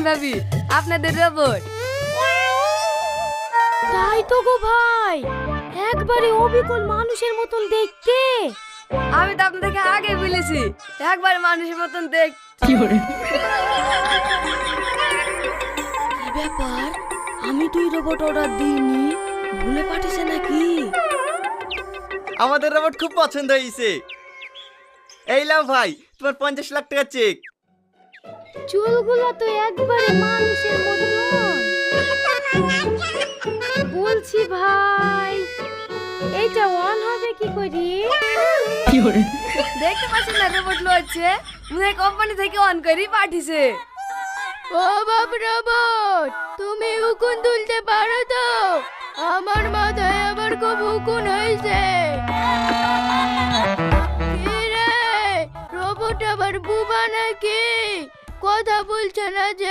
ভাবি, আপনাদের রোবট। তাই তো গো ভাই, একবারে অবিকল মানুষের মতন দেখতে। আমি তো আপনাদেরকে আগে বলেছি একবার মানুষের মতন দেখ। কি ব্যাপার, আমি তুই রোবট অর্ডার দিইনি, ভুলে পাঠিয়েছে নাকি? আমাদের রোবট খুব পছন্দ হয়েছে। এই লাও ভাই, তোমার 50 লাখ টাকা চেক। চুলগুলো তো একবারে মানুষের মতন। বলছি ভাই, এইটা অন হবে কি করি? দেখতে পাচ্ছেন না রোবট লড়ছে, মনে কোম্পানি থেকে অন করে পাঠিয়েছে। ও বাপ রোবট, তুমি উকুন তুলতে পারো তো? আমার মাথায় আবার খুব উকুন হয়েছে। কি রে, রোবট আবার বুবা নাকি? কথা বলছে না যে?